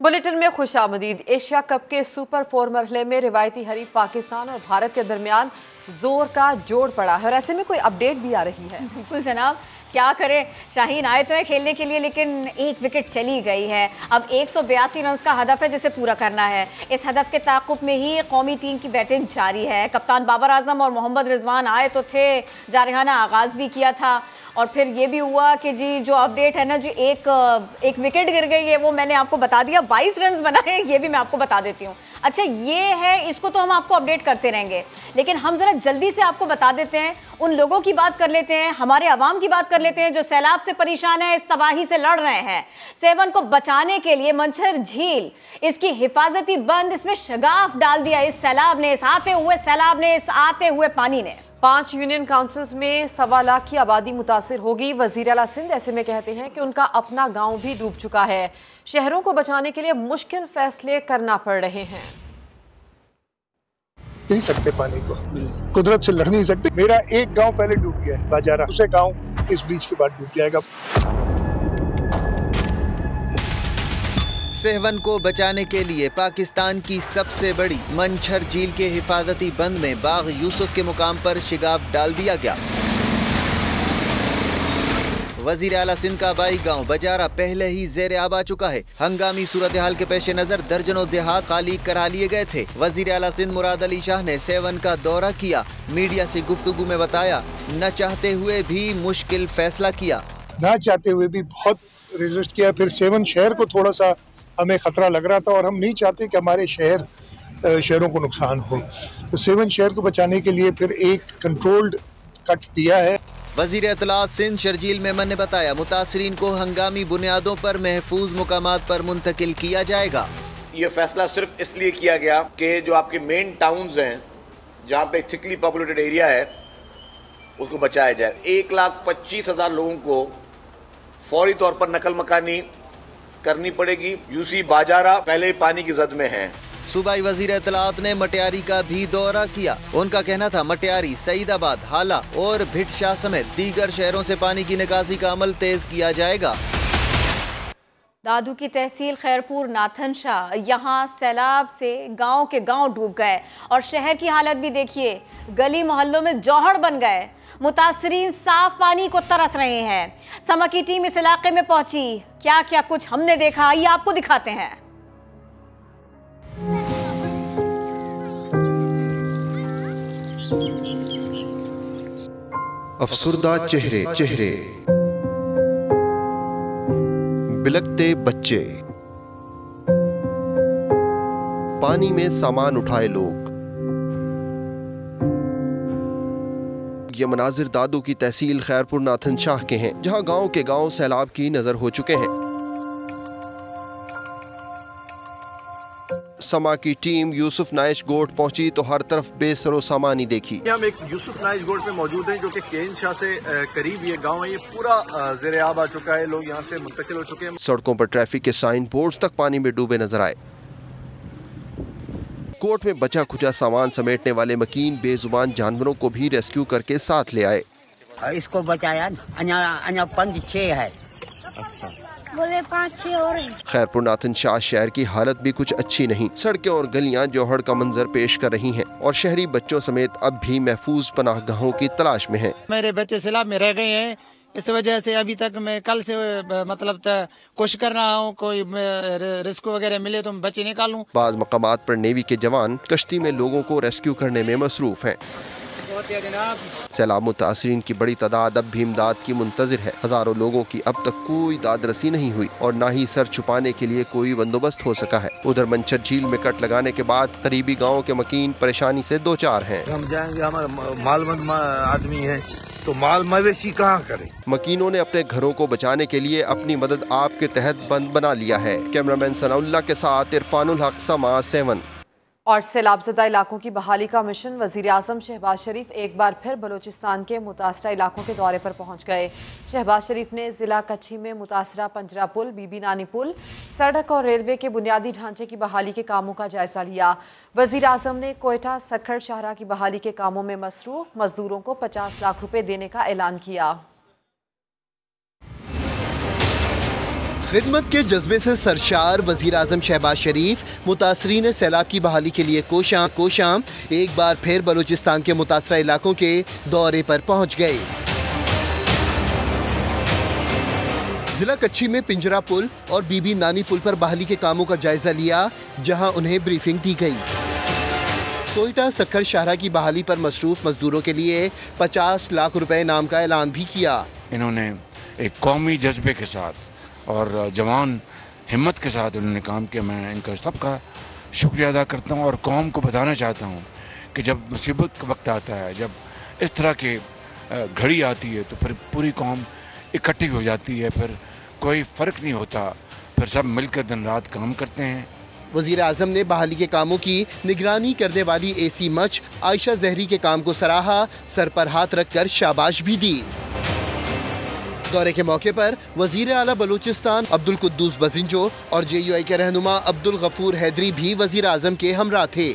Bulletin में खुशामदीद। Asia cup के super 4 मरहले में रिवायती हरीफ पाकिस्तान और भारत के दरमियान जोर का जोड़ पड़ा है और ऐसे में कोई अपडेट भी आ रही है। बिल्कुल जनाब, क्या करें, शाहीन आए तो है खेलने के लिए लेकिन एक विकेट चली गई है। अब 182 रन का हदफ है जिसे पूरा करना है। इस हदफ के ताक़ुब में ही कौमी टीम की बैटिंग जारी है। कप्तान बाबर आजम और मोहम्मद रिजवान आए तो थे, जारहाना आगाज़ भी किया था और फिर ये भी हुआ कि जी जो अपडेट है ना जी, एक विकेट गिर गई है, वो मैंने आपको बता दिया। 22 रन बनाए, ये भी मैं आपको बता देती हूँ। अच्छा ये है, इसको तो हम आपको अपडेट करते रहेंगे, लेकिन हम ज़रा जल्दी से आपको बता देते हैं, उन लोगों की बात कर लेते हैं, हमारे अवाम की बात कर लेते हैं जो सैलाब से परेशान है, इस तबाही से लड़ रहे हैं। सेवन को बचाने के लिए मंछर झील, इसकी हिफाजती बंद, इसमें शगाफ डाल दिया इस सैलाब ने, इस आते हुए पानी ने। 5 यूनियन काउंसिल्स में 1.25 लाख की आबादी मुतासिर होगी। वजीर आला सिंध ऐसे में कहते हैं कि उनका अपना गांव भी डूब चुका है। शहरों को बचाने के लिए मुश्किल फैसले करना पड़ रहे हैं। नहीं सकते पानी को, कुदरत से लड़ नहीं सकते। मेरा एक गांव पहले डूब गया है, बाजारा। दूसरे गांव इस ब्रिज के बाद डूब जाएगा। सेवन को बचाने के लिए पाकिस्तान की सबसे बड़ी मंछर झील के हिफाजती बंद में बाग यूसुफ के मुकाम पर शिगाफ डाल दिया गया। वजीर आला सिंध का बाई गांव बजारा पहले ही ज़ेर आब आ चुका है। हंगामी सूरत हाल के पेश नजर दर्जनों देहात खाली करा लिए गए थे। वजीर आला सिंध मुराद अली शाह ने सेवन का दौरा किया। मीडिया से गुफ्तगू में बताया, न चाहते हुए भी मुश्किल फैसला किया। न चाहते हुए भी बहुत रेजिस्ट किया। फिर सेवन शहर को थोड़ा सा हमें खतरा लग रहा था और हम नहीं चाहते कि हमारे शहरों को नुकसान हो, तो सेवन शहर को बचाने के लिए फिर एक कंट्रोल्ड कट दिया है। वजीर इत्तलात सिंध शर्जील मेमन ने बताया, मुतासरीन को हंगामी बुनियादों पर महफूज मुकामात पर मुंतकिल किया जाएगा। ये फैसला सिर्फ इसलिए किया गया कि जो आपके मेन टाउन्स हैं, जहाँ पे थिकली पॉपुलेटेड एरिया है, उसको बचाया जाए। 1,25,000 लोगों को फौरी तौर पर नकल मकानी करनी पड़ेगी। यूसी बाजारा पहले पानी की जद में है। सूबाई वजीर इत्तलात ने मटियारी का भी दौरा किया। उनका कहना था, मटियारी, सईदाबाद, हाला और भिटशाह समेत दीगर शहरों से पानी की निकासी का अमल तेज किया जाएगा। दादू की तहसील खैरपुर नाथन शाह, यहाँ सैलाब से गांव के गांव डूब गए और शहर की हालत भी देखिए, गली मोहल्लों में जौहड़ बन गए। मुतासरीन साफ पानी को तरस रहे हैं। समा की टीम इस इलाके में पहुंची, क्या क्या कुछ हमने देखा, ये आपको दिखाते हैं। अफसुर्दा चेहरे चेहरे, बिलकते बच्चे, पानी में सामान उठाए लोग। ये मनाजिर दादू की तहसील खैरपुर नाथन शाह के हैं, जहां गांव के गांव सैलाब की नजर हो चुके हैं। समा की टीम यूसुफ नाइश गोट पहुंची तो हर तरफ बेसरो सामानी देखी। हम एक यूसुफ नाइश गोट में मौजूद हैं, जो कि केन शाह से करीब ये गांव है। ये पूरा ज़ेरे आब आ चुका है, लोग यहाँ से मुंतकिल हो चुके हैं। सड़कों पर ट्रैफिक के साइन बोर्ड्स तक पानी में डूबे नजर आए। कोर्ट में बचा खुचा सामान समेटने वाले मकीन बेजुबान जानवरों को भी रेस्क्यू करके साथ ले आए। इसको बचाया, अन्या 5-6 है। अच्छा, बोले 5-6 और हैं। खैरपुर नाथन शाह शहर की हालत भी कुछ अच्छी नहीं। सड़कें और गलियां जौहड़ का मंजर पेश कर रही हैं और शहरी बच्चों समेत अब भी महफूज पनाहगाहों की तलाश में हैं। मेरे बच्चे सैलाब में रह गए हैं, इस वजह से अभी तक मैं कल से मतलब कोशिश कर रहा हूँ, कोई रेस्क्यू वगैरह मिले तो मैं बच्चे निकालूं। बाज़ मकामात पर नेवी के जवान कश्ती में लोगों को रेस्क्यू करने में मसरूफ हैं। सैलाब मुतासरीन की बड़ी तादाद अब भी इमदाद की मुंतजिर है। हजारों लोगों की अब तक कोई दाद रसी नहीं हुई और न ही सर छुपाने के लिए कोई बंदोबस्त हो सका है। उधर मंछर झील में कट लगाने के बाद करीबी गाँव के मकीन परेशानी से दो चार हैं। हम जाएंगे, हमारा मालमंद आदमी है तो माल मवेशी कहाँ करें। मकीनों ने अपने घरों को बचाने के लिए अपनी मदद आपके तहत बंद बना लिया है। कैमरामैन सनाउल्लाह के साथ इरफानुल हक, समा 7। और सैलाबज़दा इलाकों की बहाली का मिशन। वज़ीर आज़म शहबाज शरीफ एक बार फिर बलूचिस्तान के मुतासरा इलाकों के दौरे पर पहुँच गए। शहबाज शरीफ ने ज़िला कच्छी में मुतासरा पंजरा पुल, बीबी नानी पुल, सड़क और रेलवे के बुनियादी ढांचे की बहाली के कामों का जायजा लिया। वज़ीर आज़म ने कोयटा सखड़ शाहरा की बहाली के कामों में मसरूफ़ मजदूरों को 50 लाख रुपए देने का ऐलान किया। खिदमत के जज्बे से सरशार वजीर आजम शहबाज शरीफ मुतासरीन सैलाब की बहाली के लिए कोशां एक बार फिर बलूचिस्तान के मुतासरा इलाकों के दौरे पर पहुंच गए। जिला कच्छी में पिंजरा पुल और बीबी नानी पुल पर बहाली के कामों का जायजा लिया, जहां उन्हें ब्रीफिंग दी गई। कोयटा सक्खर शाहरा की बहाली पर मसरूफ मजदूरों के लिए 50 लाख रुपए इनाम का ऐलान भी किया। इन्होंने एक कौमी जज्बे के साथ और जवान हिम्मत के साथ उन्होंने काम किया। मैं इनका सबका शुक्रिया अदा करता हूं और कौम को बताना चाहता हूं कि जब मुसीबत का वक्त आता है, जब इस तरह की घड़ी आती है, तो फिर पूरी कौम इकट्ठी हो जाती है, फिर कोई फ़र्क नहीं होता, फिर सब मिलकर दिन रात काम करते हैं। वज़ीर आज़म ने बहाली के कामों की निगरानी करने वाली एसी मच आयशा जहरी के काम को सराहा, सर पर हाथ रखकर शाबाश भी दी। दौरे के मौके पर वजीर आला बलूचिस्तान अब्दुल कुद्दूस बजिंजो और JUI के रहनुमा अब्दुल गफूर हैदरी भी वजीर आजम के हमरा थे।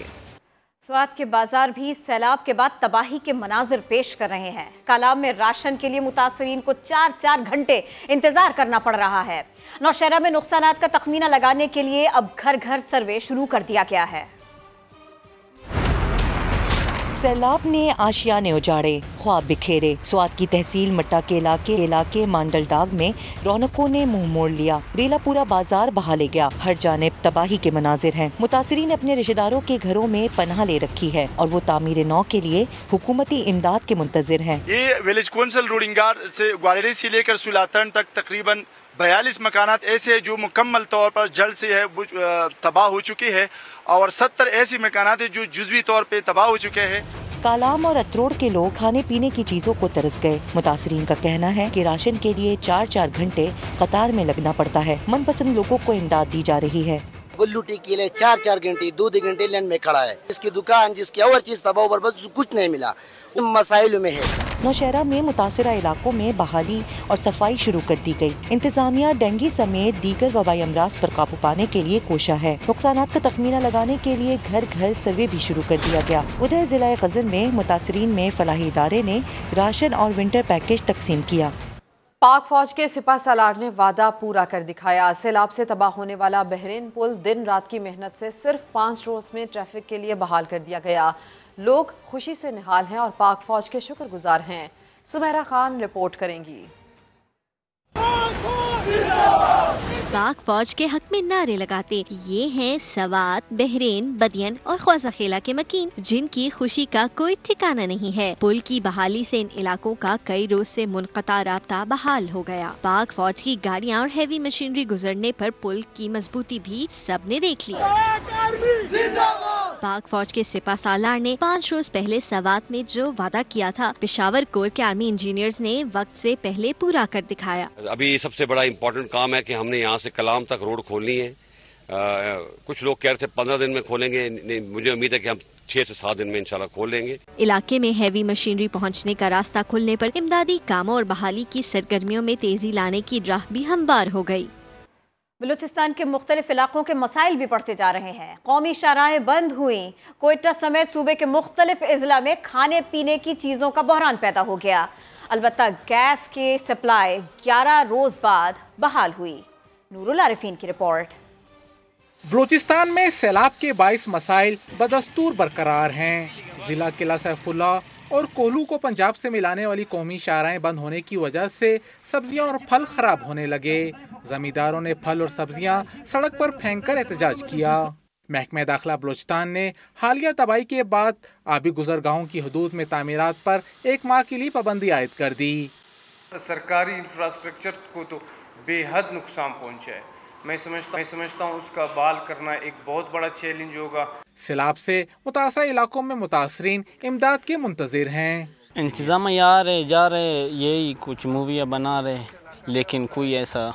स्वात के बाजार भी सैलाब के बाद तबाही के मनाजिर पेश कर रहे हैं। कालाब में राशन के लिए मुतासरीन को 4-4 घंटे इंतजार करना पड़ रहा है। नौशहरा में नुकसानात का तखमीना लगाने के लिए अब घर घर सर्वे शुरू कर दिया गया है। सैलाब ने आशियाने उजाड़े, ख्वाब बिखेरे। स्वात की तहसील मट्टा के इलाके मांडलडाग में रौनकों ने मुंह मोड़ लिया। रेलापुरा बाजार बहा ले गया। हर जानिब तबाही के मनाजिर हैं। मुतासरीन अपने रिश्तेदारों के घरों में पनाह ले रखी है और वो तामीर नौ के लिए हुकूमती इमदाद के मुंतजिर हैं। ये विलेज कौंसिल रोडिंगार से ग्वालियर से लेकर सुलातन तक तकरीबन 42 मकानात ऐसे हैं जो मुकम्मल तौर पर जल से है तबाह हो चुके हैं और 70 ऐसी मकानात हैं जो जुज़वी तौर पे तबाह हो चुके हैं। कालाम और अतरोड़ के लोग खाने पीने की चीजों को तरस गए। मुतासरीन का कहना है कि राशन के लिए 4-4 घंटे कतार में लगना पड़ता है। मनपसंद लोगों को इमदाद दी जा रही है। बुल्लूटी के लिए 4-4 घंटे 2 घंटे लाइन में खड़ा है। जिसकी दुकान जिसकी और चीज तबाह बर्बाद कुछ नहीं मिला, मसाइल में है। नौशहरा में मुतासरा इलाकों में बहाली और सफाई शुरू कर दी गई। इंतजामिया डेंगू समेत दीगर वबाई अमराज पर काबू पाने के लिए कोशा है। नुकसानात का तखमीना लगाने के लिए घर घर सर्वे भी शुरू कर दिया गया। उधर जिला गजन में मुतासरीन में फलाही इदारे ने राशन और विंटर पैकेज तकसीम किया। पाक फौज के सिपह सालार ने वादा पूरा कर दिखाया। सैलाब से तबाह होने वाला बहरीन पुल दिन रात की मेहनत से सिर्फ 5 रोज में ट्रैफिक के लिए बहाल कर दिया गया। लोग खुशी से निहाल हैं और पाक फौज के शुक्रगुजार हैं। सुमेरा खान रिपोर्ट करेंगी। पाक फौज के हक में नारे लगाते ये हैं सवात, बहरीन, बदियन और ख्वाजाखेला के मकीन, जिनकी खुशी का कोई ठिकाना नहीं है। पुल की बहाली से इन इलाकों का कई रोज से मुनक़ता राब्ता बहाल हो गया। पाक फौज की गाड़ियां और हैवी मशीनरी गुजरने पर पुल की मजबूती भी सबने देख ली। पाक फौज के सिपह सालार ने 5 रोज पहले सवात में जो वादा किया था, पेशावर कोर के आर्मी इंजीनियर्स ने वक्त से पहले पूरा कर दिखाया। अभी सबसे बड़ा इम्पोर्टेंट काम है कि हमने यहाँ से कलाम तक रोड खोलनी है। कुछ लोग कह रहे थे 15 दिन में खोलेंगे, मुझे उम्मीद है कि हम 6 से 7 दिन में इंशाल्लाह खोल लेंगे। इलाके में हैवी मशीनरी पहुँचने का रास्ता खुलने पर इमदादी कामों और बहाली की सरगर्मियों में तेजी लाने की राह भी हमवार हो गई। बलूचिस्तान के मुख्तलिफ इलाकों के मसाइल भी बढ़ते जा रहे हैं। कौमी शाहराहें बंद हुई। कोयटा समेत सूबे के मुख्तलिफ अजला में खाने पीने की चीज़ों का बहरान पैदा हो गया। अलबत्ता गैस के सप्लाई 11 रोज बाद बहाल हुई। नूरुल आरिफीन की रिपोर्ट। बलूचिस्तान में सैलाब के 22 मसाइल बदस्तूर बरकरार हैं। जिला किला सैफुल्ला और कोहलू को पंजाब से मिलाने वाली कौमी शाहराहें बंद होने की वजह से सब्जियां और फल खराब होने लगे। जमींदारों ने फल और सब्जियां सड़क पर फेंककर एहतजाज किया। महकमा दाखिला बलूचिस्तान ने हालिया तबाही के बाद आबी गुजरगाहों की हदूद में तामीरात पर 1 माह के लिए पाबंदी आयद कर दी। सरकारी इंफ्रास्ट्रक्चर को तो बेहद नुकसान पहुंचा है। मैं समझता हूँ उसका बहाल करना एक बहुत बड़ा चैलेंज होगा। सैलाब से मुतासरा इलाकों में मुतासरीन इमदाद के मुंतजिर हैं। इंतजाम आ रहे जा रहे, यही कुछ मूवियाँ बना रहे, लेकिन कोई ऐसा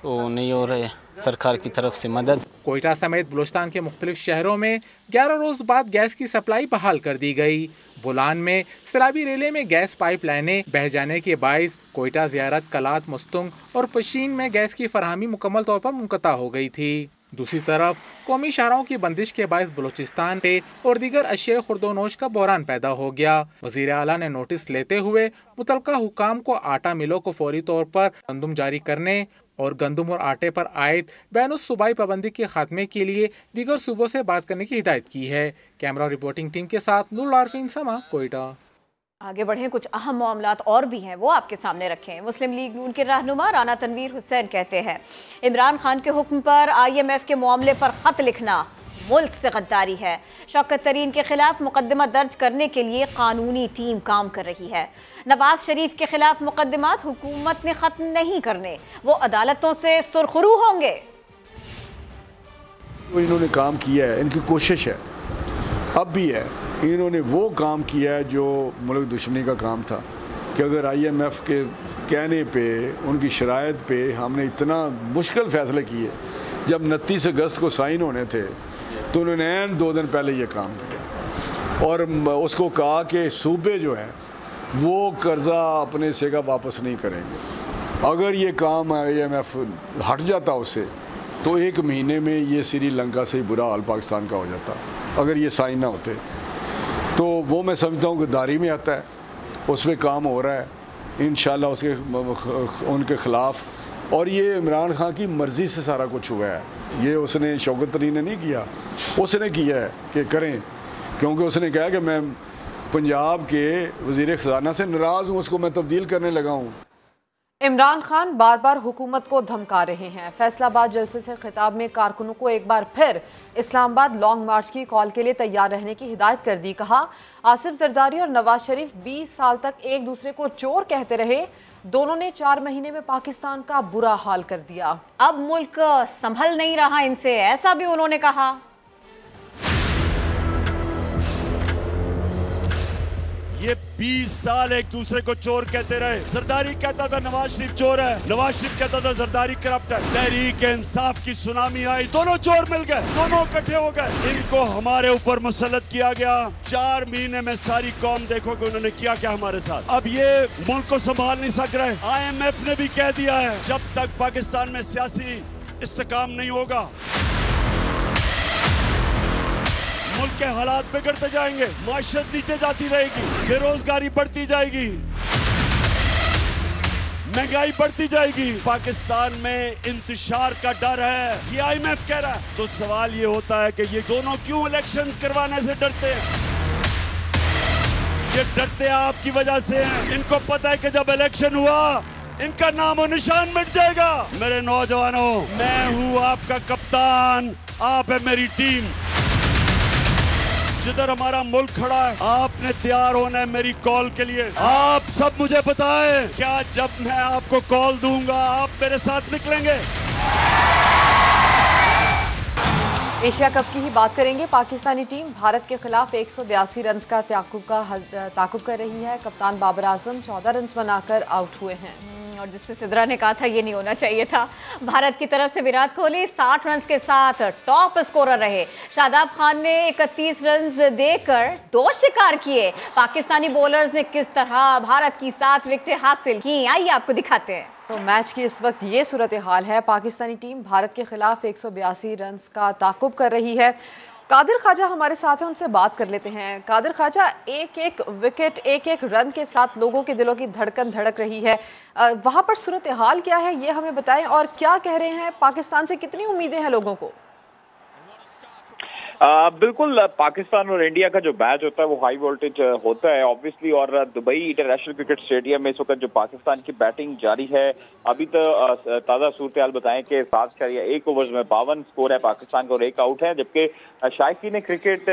वो नहीं हो रहे सरकार की तरफ से मदद। कोयटा समेत बलूचिस्तान के मुख्तलिफ शहरों में 11 रोज बाद गैस की सप्लाई बहाल कर दी गई। बुलान में सैलाबी रेले में गैस पाइप लाइनें बह जाने के बाइस कोयटा ज़ियारत, कलात, मुस्तुंग और पशीन में गैस की फरहमी मुकम्मल तौर पर मुनक़ता हो गई थी। दूसरी तरफ कौमी शाहराहों की बंदिश के बायस बलूचिस्तान पे और दीगर अशिया खुर्दोनोश का बहरान पैदा हो गया। वज़ीर आला ने नोटिस लेते हुए मुतलका हुकाम को आटा मिलों को फौरी तौर पर गंदुम जारी करने, और गंदम और आटे पर आयद बैनुस सूबाई पाबंदी के खात्मे के लिए दीगर सूबों से बात करने की हिदायत की है। कैमरा रिपोर्टिंग टीम के साथ नूर आरफीन समा, कोयटा। आगे बढ़ें, कुछ अहम मामलात और भी हैं, वो आपके सामने रखें। मुस्लिम लीग नून के रहनुमा राना तनवीर हुसैन कहते हैं इमरान खान के हुक्म पर IMF के मामले पर खत लिखना मुल्क से गद्दारी है। शौकत तरीन के खिलाफ मुकदमा दर्ज करने के लिए कानूनी टीम काम कर रही है। नवाज शरीफ के खिलाफ मुकदमात हुकूमत ने खत्म नहीं करने, वो अदालतों से सुरखरू होंगे। तो इन्होंने काम किया है, इनकी कोशिश है, अब भी है। इन्होंने वो काम किया है जो मुल्क दुश्मनी का काम था कि अगर IMF के कहने पे, उनकी शराइत पे हमने इतना मुश्किल फ़ैसले किए, जब 29 अगस्त को साइन होने थे तो उन्होंने 2 दिन पहले ये काम किया और उसको कहा कि सूबे जो हैं वो कर्ज़ा अपने से का वापस नहीं करेंगे। अगर ये काम IMF हट जाता उससे तो 1 महीने में ये श्रीलंका से ही बुरा हाल पाकिस्तान का हो जाता, अगर ये साइन ना होते। तो वो मैं समझता हूँ गद्दारी में आता है, उस पर काम हो रहा है इंशाल्लाह उनके ख़िलाफ़। और ये इमरान खान की मर्ज़ी से सारा कुछ हुआ है, ये उसने शौकत तरीन ने नहीं किया, उसने किया है कि करें, क्योंकि उसने कहा कि मैं पंजाब के वज़ीर ख़ज़ाना से नाराज़ हूँ, उसको मैं तब्दील करने लगा हूँ। इमरान खान बार बार हुकूमत को धमका रहे हैं। फैसलाबाद जलसे से खिताब में कारकुनों को एक बार फिर इस्लामाबाद लॉन्ग मार्च की कॉल के लिए तैयार रहने की हिदायत कर दी। कहा आसिफ जरदारी और नवाज शरीफ 20 साल तक एक दूसरे को चोर कहते रहे, दोनों ने 4 महीने में पाकिस्तान का बुरा हाल कर दिया। अब मुल्क संभल नहीं रहा इनसे, ऐसा भी उन्होंने कहा। ये 20 साल एक दूसरे को चोर कहते रहे। जरदारी कहता था नवाज शरीफ चोर है, नवाज शरीफ कहता था जरदारी करप्ट है। तहरीक इंसाफ की सुनामी आई, दोनों चोर मिल गए, दोनों इकट्ठे हो गए। इनको हमारे ऊपर मुसल्लत किया गया। 4 महीने में सारी कौम देखो कि उन्होंने किया क्या हमारे साथ। अब ये मुल्क को संभाल नहीं सक रहे। IMF ने भी कह दिया है जब तक पाकिस्तान में सियासी इस्तेकाम नहीं होगा मुल्क के हालात बिगड़ते जाएंगे, माशरत नीचे जाती रहेगी, बेरोजगारी बढ़ती जाएगी, महंगाई बढ़ती जाएगी, पाकिस्तान में इंतशार का डर है, ये IMF कह रहा है। तो सवाल ये होता है कि ये दोनों क्यों इलेक्शंस करवाने से डरते हैं? ये डरते आपकी वजह से हैं। इनको पता है कि जब इलेक्शन हुआ इनका नाम और निशान मिट जाएगा। मेरे नौजवानों, मैं हूँ आपका कप्तान, आप है मेरी टीम। जिधर हमारा मुल्क खड़ा है आपने तैयार होना है मेरी कॉल के लिए। आप सब मुझे बताएं, क्या जब मैं आपको कॉल दूंगा आप मेरे साथ निकलेंगे? एशिया कप की ही बात करेंगे। पाकिस्तानी टीम भारत के खिलाफ 182 रन का ताकुब कर रही है। कप्तान बाबर आजम 14 रन बनाकर आउट हुए हैं। और जिसमें सिद्रा ने कहा था ये नहीं होना चाहिए था। भारत की तरफ से विराट कोहली 60 रन के साथ टॉप स्कोरर रहे। शादाब खान ने 31 रन देकर 2 शिकार किए। पाकिस्तानी बॉलर्स ने किस तरह भारत की 7 विकेटें हासिल की, आइए आपको दिखाते हैं। तो मैच की इस वक्त ये सूरत हाल है। पाकिस्तानी टीम भारत के खिलाफ 182 रन का ताकुब कर रही है। कादिर ख्वाजा हमारे साथ हैं, उनसे बात कर लेते हैं। कादिर ख्वाजा, एक विकेट, एक रन के साथ लोगों के दिलों की धड़कन धड़क रही है। वहाँ पर सूरत हाल क्या है ये हमें बताएं, और क्या कह रहे हैं, पाकिस्तान से कितनी उम्मीदें हैं लोगों को? बिल्कुल, पाकिस्तान और इंडिया का जो मैच होता है वो हाई वोल्टेज होता है ऑब्वियसली। और दुबई इंटरनेशनल क्रिकेट स्टेडियम में इस वक्त जो पाकिस्तान की बैटिंग जारी है, अभी तो ताज़ा सूरत हाल बताएं कि 1 ओवर्स में 52 स्कोर है पाकिस्तान का और 1 आउट है। जबकि शायकीन क्रिकेट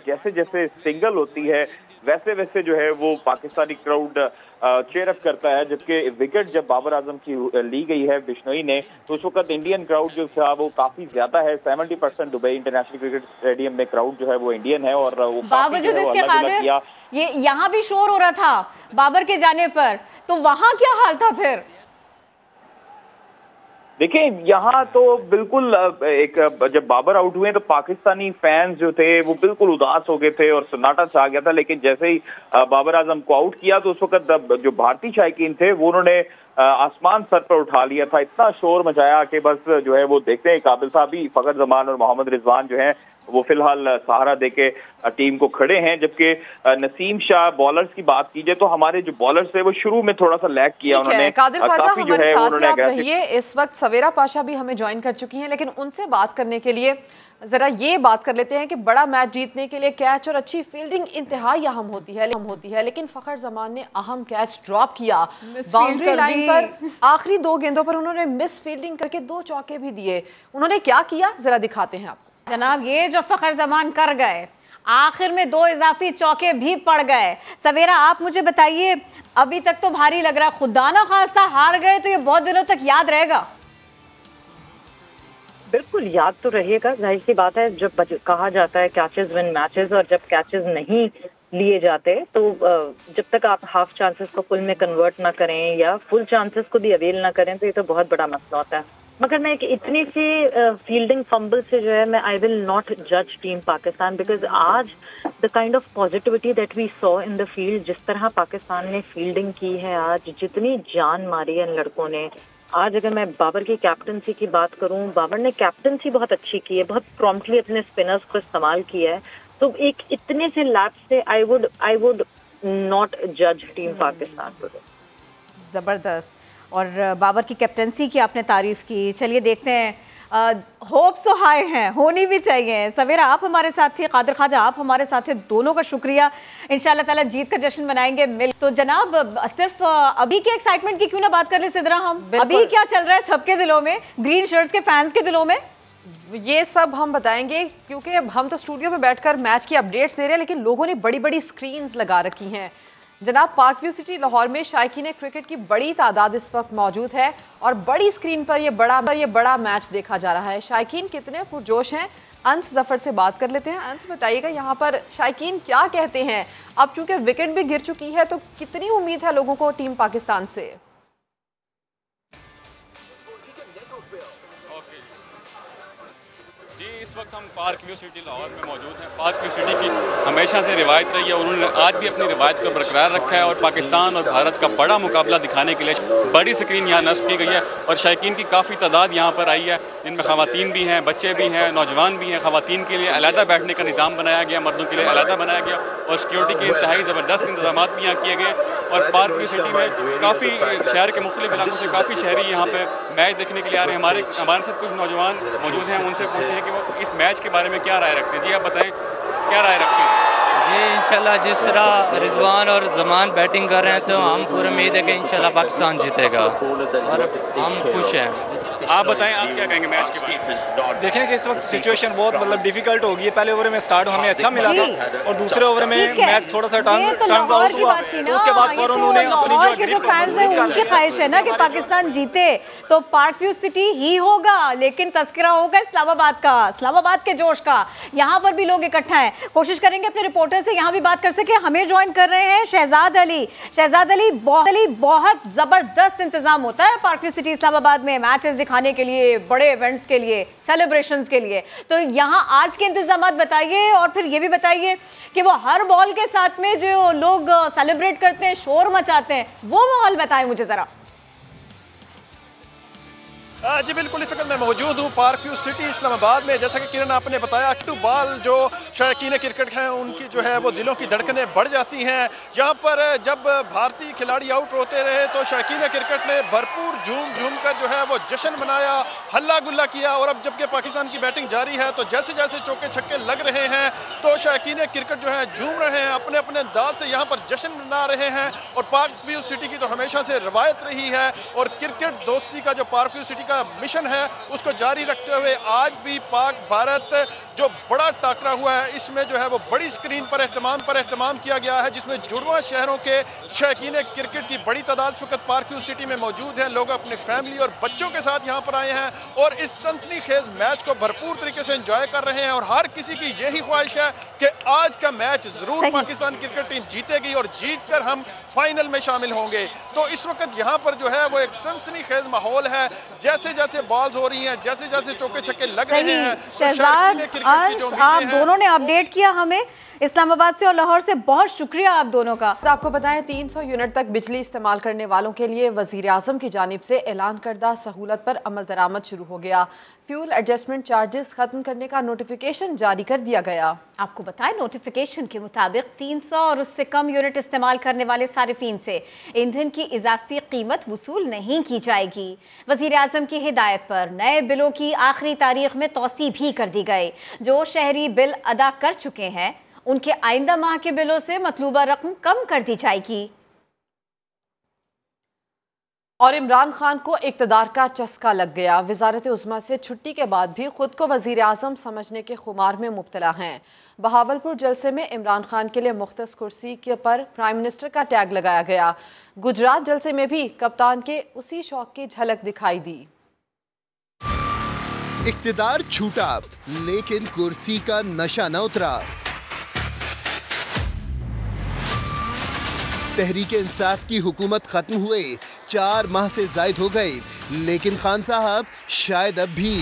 जैसे जैसे सिंगल होती है वैसे वैसे जो है वो पाकिस्तानी क्राउड चेयर अप करता है। जबकि विकेट जब बाबर आजम की ली गई है बिश्नोई ने, तो उस वक्त इंडियन क्राउड जो था वो काफी ज्यादा है। 70% दुबई इंटरनेशनल क्रिकेट स्टेडियम में क्राउड जो है वो इंडियन है। और वो बावजूद इसके खातिर ये यहाँ भी शोर हो रहा था बाबर के जाने पर, तो वहाँ क्या हाल था फिर? देखिए, यहाँ तो बिल्कुल जब बाबर आउट हुए तो पाकिस्तानी फैंस जो थे वो बिल्कुल उदास हो गए थे और सन्नाटा छा गया था। लेकिन जैसे ही बाबर आजम को आउट किया तो उस वक्त जो भारतीय शायकीन थे वो उन्होंने आसमान सर पर उठा लिया था, इतना शोर मचाया कि बस जो है वो देखते हैं काबिल साहब भी, फखर जमान और मोहम्मद रिजवान जो हैं वो फिलहाल सहारा देके टीम को खड़े हैं। जबकि नसीम शाह बॉलर्स की बात कीजिए तो हमारे जो बॉलर्स थे वो शुरू में थोड़ा सा लैग किया उन्होंने, कादिर ख्वाजा काफी जो है उन्होंने। इस वक्त सवेरा पाशा भी हमें ज्वाइन कर चुकी हैं, लेकिन उनसे बात करने के लिए जरा ये बात कर लेते हैं कि बड़ा मैच जीतने के लिए कैच और अच्छी फील्डिंग इंतहाई अहम होती है, लेकिन फखर जमान ने अहम कैच ड्रॉप किया बाउंड्री लाइन पर। आखिरी 2 गेंदों पर उन्होंने मिस फील्डिंग करके 2 चौके भी दिए। उन्होंने क्या किया जरा दिखाते हैं आपको। जनाब, ये जो फखर जमान कर गए, आखिर में 2 इजाफी चौके भी पड़ गए। सवेरा, आप मुझे बताइए, अभी तक तो भारी लग रहा है, खुदा ना खास्ता हार गए तो ये बहुत दिनों तक याद रहेगा। बिल्कुल याद तो रहेगा, जाहिर सी बात है। जब कहा जाता है कैचेस विन मैचेस, और जब कैचेस नहीं लिए जाते तो जब तक आप हाफ चांसेस को फुल में कन्वर्ट ना करें या फुल चांसेस को भी अवेल ना करें तो ये तो बहुत बड़ा मसला होता है। मगर मैं एक इतनी सी फील्डिंग फंबल से जो है, मैं आई विल नॉट जज टीम पाकिस्तान, बिकॉज आज the kind of positivity that we saw in the field, जिस तरह पाकिस्तान ने फील्डिंग की है आज, जितनी जान मारी है इन लड़कों ने आज। अगर मैं बाबर की कैप्टनसी की बात करूं, बाबर ने कैप्टनसी बहुत अच्छी की है, बहुत प्रॉम्प्टली अपने स्पिनर्स को इस्तेमाल किया है। तो एक इतने से लैप्स से आई वुड नॉट जज टीम पाकिस्तान को। जबरदस्त। और बाबर की कैप्टनसी की आपने तारीफ की, चलिए देखते हैं। होप्स तो हाई हैं, होनी भी चाहिए। सवेरा आप हमारे साथ थे, कादिर ख्वाजा आप हमारे साथ थे, दोनों का शुक्रिया। इंशाल्लाह ताला जीत का जश्न मनाएंगे मिल। तो जनाब, सिर्फ अभी के एक्साइटमेंट की क्यों ना बात कर ले सिद्रा, हम अभी क्या चल रहा है सबके दिलों में, ग्रीन शर्ट्स के फैंस के दिलों में, ये सब हम बताएंगे। क्योंकि हम तो स्टूडियो में बैठकर मैच की अपडेट्स दे रहे हैं, लेकिन लोगों ने बड़ी बड़ी स्क्रीन्स लगा रखी हैं। जनाब, पार्क व्यू सिटी लाहौर में शायकीन क्रिकेट की बड़ी तादाद इस वक्त मौजूद है और बड़ी स्क्रीन पर ये बड़ा मैच देखा जा रहा है। शायकीन कितने पुरजोश हैं, अंस जफर से बात कर लेते हैं। अंस, बताइएगा यहाँ पर शायकीन क्या कहते हैं। अब चूंकि विकेट भी गिर चुकी है तो कितनी उम्मीद है लोगों को टीम पाकिस्तान से? इस वक्त हम पार्क व्यू सिटी लाहौर में मौजूद हैं। पार्क व्यू सिटी की हमेशा से रिवायत रही है और उन्होंने आज भी अपनी रिवायत को बरकरार रखा है और पाकिस्तान और भारत का बड़ा मुकाबला दिखाने के लिए बड़ी स्क्रीन यहाँ नस्ब की गई है और शायकीन की काफ़ी तादाद यहाँ पर आई है, जिनमें ख़वातीन भी हैं, बच्चे भी हैं, नौजवान भी हैं। ख़वातीन के लिए अलहदा बैठने का निज़ाम बनाया गया, मर्दों के लिए अलहदा बनाया गया और सिक्योरिटी के इंतहाई ज़बरदस्त इंतजाम भी यहाँ किए गए। और पार्क व्यू सिटी में काफ़ी शहर के मुख्तलिफ इलाकों से काफ़ी शहरी यहाँ पर मैच देखने के लिए आ रहे हैं। हमारे साथ कुछ नौजवान मौजूद हैं, उनसे पूछते हैं कि वो इस मैच के बारे में क्या राय रखते हैं। जी आप बताएं, क्या राय रखते हैं? जी इंशाल्लाह जिस तरह रिजवान और जमान बैटिंग कर रहे हैं तो हम पूरी उम्मीद है कि इंशाल्लाह पाकिस्तान जीतेगा और हम खुश हैं। आप बताएं, आप क्या कहेंगे मैच के बारे में? देखें कि इस वक्त सिचुएशन बहुत डिफिकल्ट हो गई है। पहले ओवर में स्टार्ट हमें अच्छा मिला था और दूसरे ओवर में मैच थोड़ा सा टर्न आउट हुआ, तो उसके बाद फौरन उन्होंने अपनी जो फैंस हैं उनकी ख्वाहिश है ना कि पाकिस्तान जीते, तो पार्क व्यू सिटी ही होगा, लेकिन तस्करा होगा इस्लामाबाद का, इस्लामाबाद के जोश का। यहाँ पर भी लोग इकट्ठा हैं। कोशिश करेंगे अपने रिपोर्टर से यहाँ भी बात कर सके। हमें ज्वाइन कर रहे हैं शहजाद अली। शहजाद अली, बहुत जबरदस्त इंतजाम होता है पार्क व्यू सिटी इस्लामाबाद में मैचेस दिखाने के लिए, बड़े इवेंट्स के लिए, सेलिब्रेशंस के लिए। तो यहाँ आज के इंतजाम बताइए और फिर ये भी बताइए कि वो हर बॉल के साथ में जो लोग सेलिब्रेट करते हैं, शोर मचाते हैं, वो माहौल बताएं मुझे जरा। जी बिल्कुल, इस वक्त मैं मौजूद हूँ पार्क व्यू सिटी इस्लामाबाद में। जैसा कि किरण आपने बताया, बॉल जो शौकीन क्रिकेट हैं उनकी जो है वो दिलों की धड़कनें बढ़ जाती हैं। यहाँ पर जब भारतीय खिलाड़ी आउट होते रहे तो शौकीन क्रिकेट ने भरपूर झूम कर जो है वो जश्न मनाया, हल्ला गुल्ला किया। और अब जबकि पाकिस्तान की बैटिंग जारी है तो जैसे जैसे चौके छक्के लग रहे हैं तो शौकीन क्रिकेट जो है झूम रहे हैं, अपने अपने अंदाज से यहाँ पर जश्न मना रहे हैं। और पार्क व्यू सिटी की तो हमेशा से रवायत रही है और क्रिकेट दोस्ती का जो पार्क व्यू सिटी मिशन है उसको जारी रखते हुए आज भी पाक भारत जो बड़ा टाकरा हुआ है इसमें जो है वो बड़ी स्क्रीन पर एहतमाम किया गया है, जिसमें जुड़वा शहरों के शौकीन क्रिकेट की बड़ी तादाद इस वक्त पार्क व्यू सिटी में मौजूद है। लोग अपने फैमिली और बच्चों के साथ यहाँ पर आए हैं और इस सनसनीखेज मैच को भरपूर तरीके से एंजॉय कर रहे हैं और हर किसी की यही ख्वाहिश है कि आज का मैच जरूर पाकिस्तान क्रिकेट टीम जीतेगी और जीतकर हम फाइनल में शामिल होंगे। तो इस वक्त यहाँ पर जो है वो एक सनसनीखेज माहौल है, जैसे जैसे बॉल्स हो रही हैं, जैसे जैसे चौके छक्के लग रहे हैं। शहजाद, अंश, आप दोनों ने अपडेट किया हमें। इस्लामाबाद से और लाहौर से बहुत शुक्रिया आप दोनों का। तो आपको बताएं 300 यूनिट तक बिजली इस्तेमाल करने वालों के लिए वजीर आजम की जानिब से ऐलान करदा सहूलत पर अमल दरामद शुरू हो गया। फ्यूल एडजस्टमेंट चार्जेस खत्म करने का नोटिफिकेशन जारी कर दिया गया। आपको बताएं नोटिफिकेशन के मुताबिक 300 और उससे कम यूनिट इस्तेमाल करने वाले सारिफीन से ईंधन की इजाफी कीमत वसूल नहीं की जाएगी। वजीर आजम की हिदायत पर नए बिलों की आखिरी तारीख में तौसी भी कर दी गई। जो शहरी बिल अदा कर चुके हैं उनके आइंदा माह के बिलों से मतलूबा रकम कम कर दी जाएगी। और इमरान खान को इक़्तिदार का चस्का लग गया। वज़ारत उज़्मा से छुट्टी के बाद भी खुद को वज़ीर आज़म समझने के खुमार में मुब्तला हैं। बहावलपुर जलसे में इमरान खान के लिए मुख्तस कुर्सी के पर प्राइम मिनिस्टर का टैग लगाया गया। गुजरात जलसे में भी कप्तान के उसी शौक की झलक दिखाई दी। इक़्तिदार छूटा लेकिन कुर्सी का नशा न उतरा। तहरीक इंसाफ की हुकूमत खत्म हुए 4 माह से जायद हो गए, लेकिन खान साहब शायद अब भी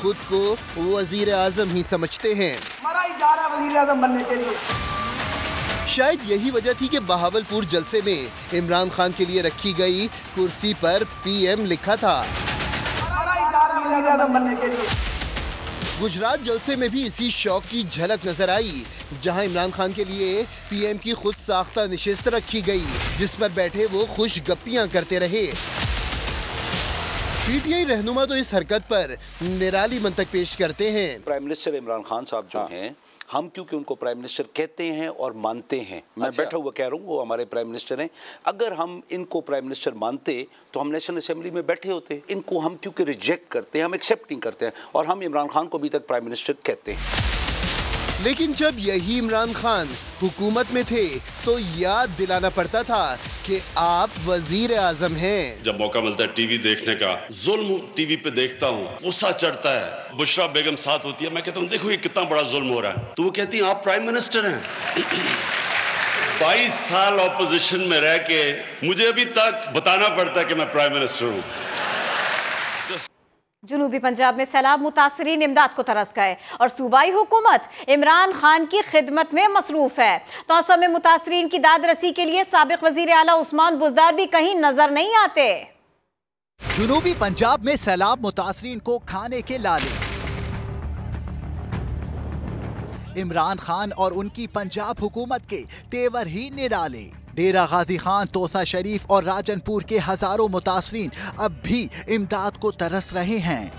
खुद को वजीर आजम ही समझते हैं। मरा ही जा रहा है वजीर आजम बनने के लिए। शायद यही वजह थी कि बहावलपुर जलसे में इमरान खान के लिए रखी गई कुर्सी पर पीएम लिखा था। मरा ही जा रहा है वजीर आजम बनने के लिए। गुजरात जलसे में भी इसी शौक की झलक नजर आई, जहां इमरान खान के लिए पीएम की खुद साख्ता निशिस्त रखी गई, जिस पर बैठे वो खुश गप्पियां करते रहे। पीटीआई रहनुमा तो इस हरकत पर निराली मंतक पेश करते हैं। प्राइम मिनिस्टर इमरान खान साहब जो हैं, हम क्योंकि उनको प्राइम मिनिस्टर कहते हैं और मानते हैं, मैं बैठा हुआ कह रहा हूँ, वो हमारे प्राइम मिनिस्टर हैं। अगर हम इनको प्राइम मिनिस्टर मानते तो हम नेशनल असेंबली में बैठे होते। इनको हम क्योंकि रिजेक्ट करते हैं, हम एक्सेप्ट नहीं करते हैं, और हम इमरान खान को अभी तक प्राइम मिनिस्टर कहते हैं। लेकिन जब यही इमरान खान हुकूमत में थे तो याद दिलाना पड़ता था कि आप वजीर आजम हैं। जब मौका मिलता है टीवी देखने का, जुल्म टीवी पे देखता हूँ, गुस्सा चढ़ता है। बुशरा बेगम साथ होती है, मैं कहता हूँ देखो ये कितना बड़ा जुल्म हो रहा है, तो वो कहती है आप प्राइम मिनिस्टर हैं। 22 साल ऑपोजिशन में रह के मुझे अभी तक बताना पड़ता है कि मैं प्राइम मिनिस्टर हूँ। जुनूबी पंजाब में सैलाब मुतासरीन इमदाद को तरस गए और सूबाई हुकूमत इमरान खान की खिदमत में मसरूफ है। तौसा में मुतासरीन की दाद रसी के लिए साबिक वजीर आला उस्मान बुज़दार भी कहीं नजर नहीं आते। जुनूबी पंजाब में सैलाब मुतासरीन को खाने के लाले। इमरान खान और उनकी पंजाब हुकूमत के तेवर ही निराले। डेरा गाजी खान, तोसा शरीफ और राजनपुर के हजारों मुतासरीन अब भी इमदाद को तरस रहे हैं।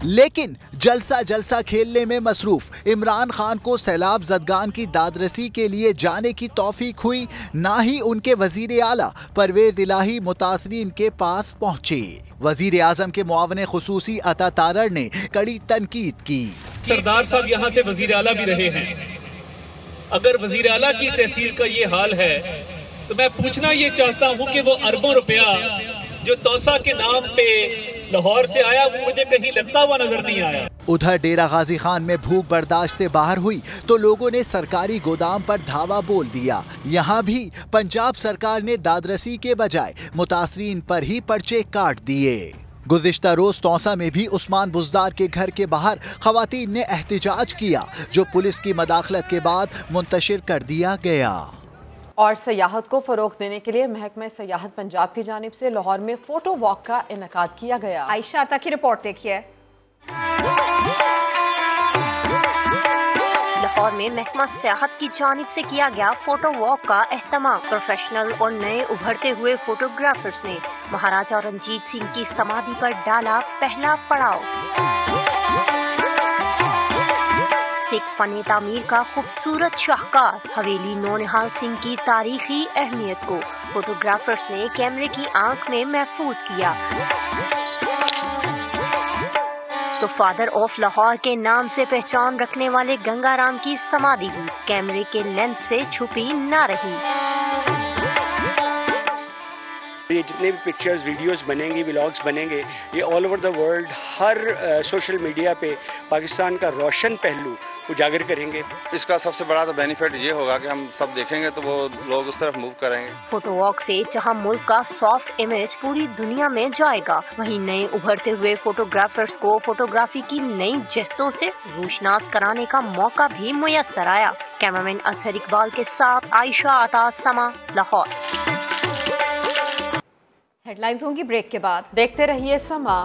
लेकिन जलसा जलसा खेलने में मसरूफ इमरान खान को सैलाब ज़दगान की दादरसी के लिए जाने की तौफीक हुई, ना ही उनके वजीर आला परवेज इलाही मुतासरीन के पास पहुँचे। वजीर आजम के मुआवने खुसूसी अता तारड़ ने कड़ी तनकीद की। सरदार साहब यहाँ से वजीर आला भी रहे हैं, अगर वजीर आला की तहसील का ये हाल है तो मैं पूछना ये चाहता हूँ कि वो अरबों रुपया जो तौसा के नाम पे लाहौर से आया वो मुझे कहीं लगता हुआ नजर नहीं आया। उधर डेरा गाजी खान में भूख बर्दाश्त से बाहर हुई तो लोगों ने सरकारी गोदाम पर धावा बोल दिया। यहाँ भी पंजाब सरकार ने दादरसी के बजाय मुतासरीन पर ही पर्चे काट दिए। गुज़िश्ता रोज तौसा में भी उस्मान बुज़दार के घर के बाहर खवातीन ने एहतिजाज किया, जो पुलिस की मदाखलत के बाद मुंतशिर कर दिया गया। और सयाहत को फ़रोग़ देने के लिए महकमा सयाहत पंजाब की जानिब से लाहौर में फ़ोटो वॉक का इनेकाद किया गया। आयशा अता की रिपोर्ट देखिए। लाहौर में महकमा सियाहत की जानिब से किया गया फोटो वॉक का एहतमाम। प्रोफेशनल और नए उभरते हुए फोटोग्राफर्स ने महाराजा रंजीत सिंह की समाधि पर डाला पहला पड़ाव। सिख फन तामीर का खूबसूरत शाहकार हवेली नौनिहाल सिंह की तारीखी अहमियत को फोटोग्राफर्स ने कैमरे की आंख में महफूज किया। तो फादर ऑफ लाहौर के नाम से पहचान रखने वाले गंगाराम की समाधि भी कैमरे के लेंस से छुपी ना रही। ये जितने भी पिक्चर्स, वीडियोस बनेंगे, व्लॉग्स बनेंगे, ये all over the world her social media पे पाकिस्तान का रोशन पहलू उजागर करेंगे। इसका सबसे बड़ा तो बेनिफिट ये होगा कि हम सब देखेंगे तो वो लोग उस तरफ मूव करेंगे। फोटो वॉक से जहां मुल्क का सॉफ्ट इमेज पूरी दुनिया में जाएगा, वहीं नए उभरते हुए फोटोग्राफर्स को फोटोग्राफी की नई जहतों से रोशनास कराने का मौका भी मुयस्सर आया। कैमरामैन असहर इकबाल के साथ आयशा अता, समा, लाहौर। हेडलाइंस होंगी ब्रेक के बाद, देखते रहिए समा।